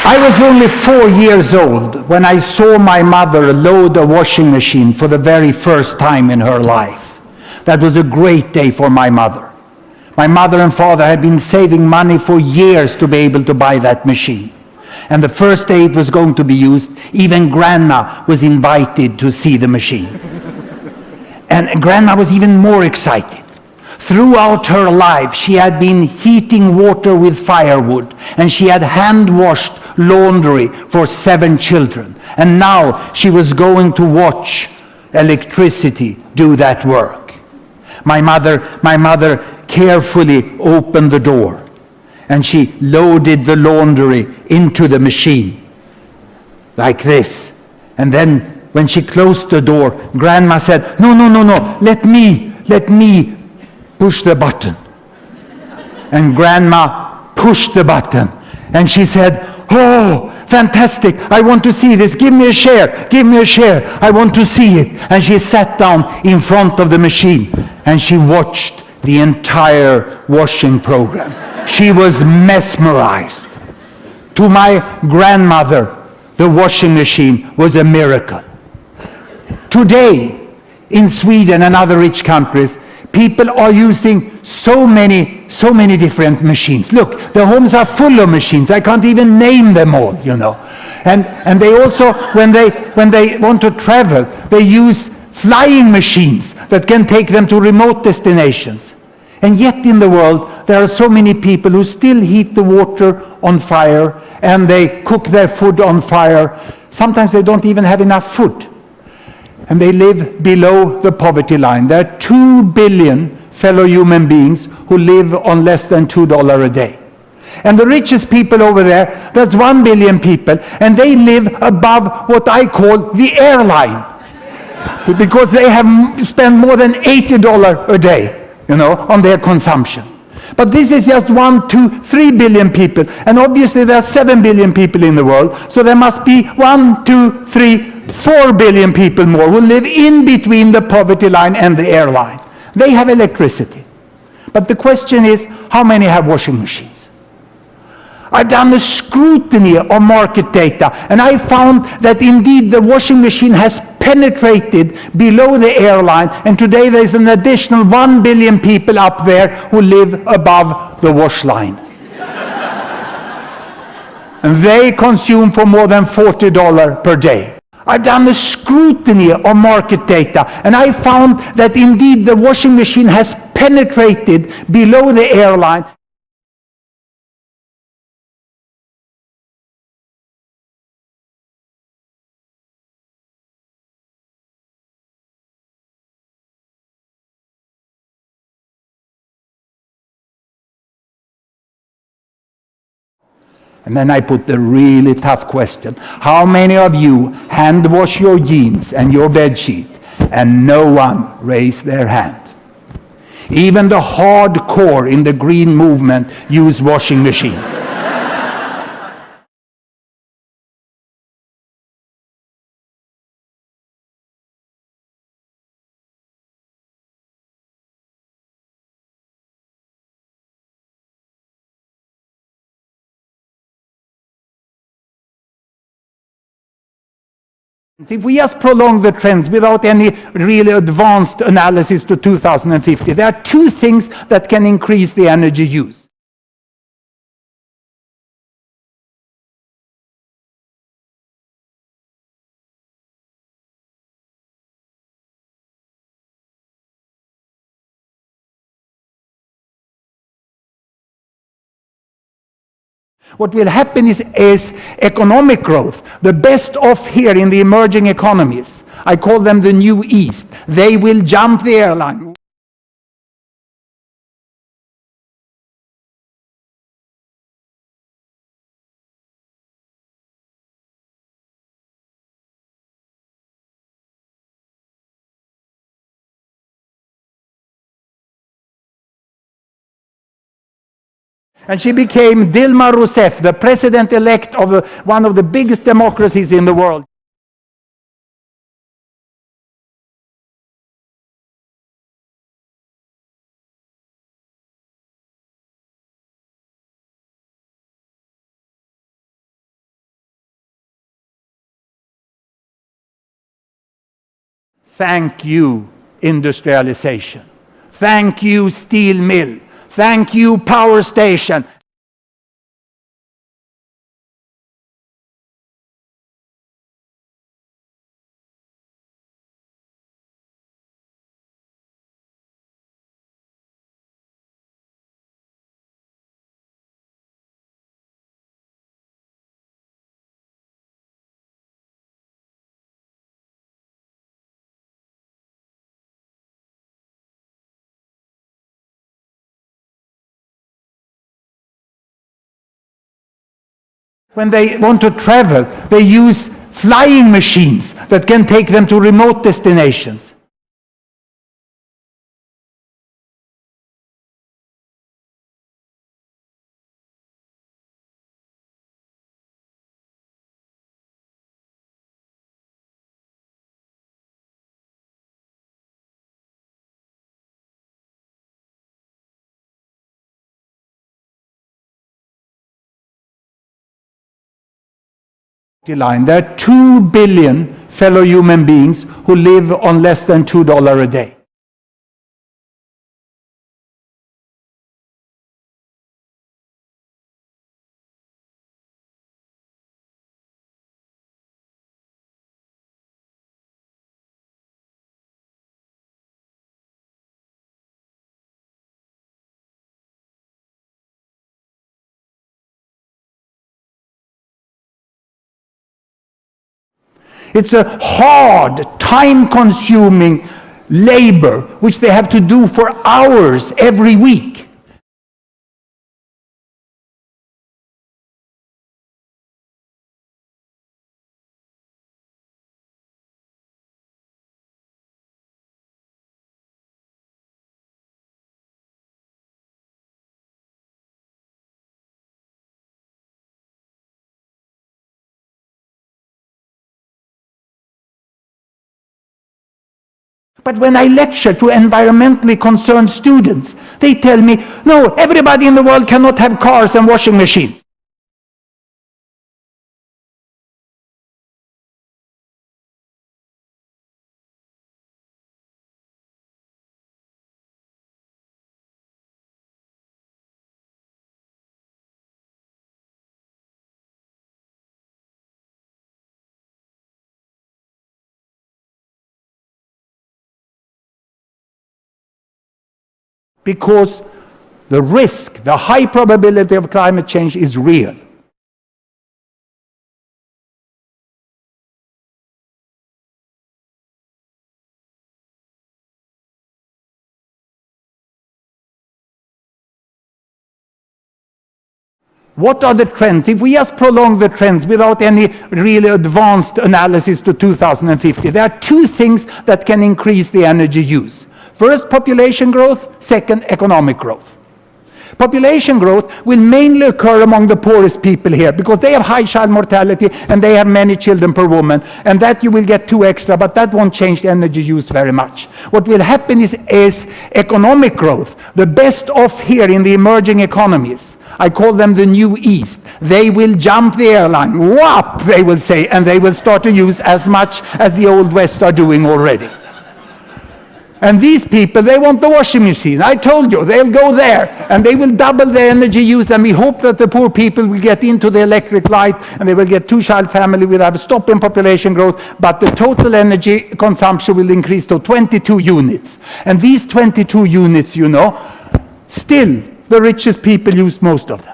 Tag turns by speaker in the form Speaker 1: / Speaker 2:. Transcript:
Speaker 1: I was only 4 years old when I saw my mother load a washing machine for the very first time in her life. That was a great day for my mother. My mother and father had been saving money for years to be able to buy that machine. And the first day it was going to be used, even Grandma was invited to see the machine. And Grandma was even more excited. Throughout her life, she had been heating water with firewood, and she had hand-washed laundry for 7 children. And now she was going to watch electricity do that work. My mother carefully opened the door, and she loaded the laundry into the machine, like this. And then, when she closed the door, Grandma said, no, let me push the button. And Grandma pushed the button, and she said, oh, fantastic, I want to see this, give me a share, I want to see it. And she sat down in front of the machine, and she watched the entire washing program. She was mesmerized. To my grandmother, the washing machine was a miracle. Today, in Sweden and other rich countries, people are using so many different machines. Look, the homes are full of machines. I can't even name them all, you know. And they also, when they want to travel, they use flying machines that can take them to remote destinations. And yet in the world, there are so many people who still heat the water on fire, and they cook their food on fire. Sometimes they don't even have enough food. And they live below the poverty line. There are 2 billion fellow human beings who live on less than $2 a day. And the richest people over there, there's 1 billion people, and they live above what I call the airline. Because they have spent more than $80 a day, you know, on their consumption. But this is just 1, 2, 3 billion people. And obviously there are 7 billion people in the world. So there must be 1, 2, 3, 4 billion people more who live in between the poverty line and the airline. They have electricity. But the question is, how many have washing machines? I've done a scrutiny of market data, and I found that indeed the washing machine has penetrated below the airline, and today there's an additional 1 billion people up there who live above the wash line. And they consume for more than $40 per day. I've done a scrutiny of market data, and I found that indeed the washing machine has penetrated below the airline. And then I put the really tough question. How many of you hand wash your jeans and your bed sheet? And no one raised their hand. Even the hardcore in the green movement use washing machine. If we just prolong the trends without any really advanced analysis to 2050, there are 2 things that can increase the energy use. What will happen is economic growth. The best off here in the emerging economies, I call them the New East, they will jump the airline. And she became Dilma Rousseff, the president-elect of one of the biggest democracies in the world. Thank you, industrialization. Thank you, steel mill. Thank you, power station. When they want to travel, they use flying machines that can take them to remote destinations. Line. There are 2 billion fellow human beings who live on less than $2 a day. It's a hard, time-consuming labor which they have to do for hours every week. But when I lecture to environmentally concerned students, they tell me, no, everybody in the world cannot have cars and washing machines. Because the risk, the high probability of climate change is real. What are the trends? If we just prolong the trends without any really advanced analysis to 2050, there are 2 things that can increase the energy use. First, population growth. Second, economic growth. Population growth will mainly occur among the poorest people here because they have high child mortality and they have many children per woman, and that you will get 2 extra, but that won't change the energy use very much. What will happen is economic growth. The best off here in the emerging economies, I call them the New East. They will jump the airline, whop, they will say, and they will start to use as much as the Old West are doing already. And these people, they want the washing machine. I told you, they'll go there, and they will double the energy use, and we hope that the poor people will get into the electric light, and they will get 2-child family, will have a stop in population growth, but the total energy consumption will increase to 22 units. And these 22 units, you know, still the richest people use most of them.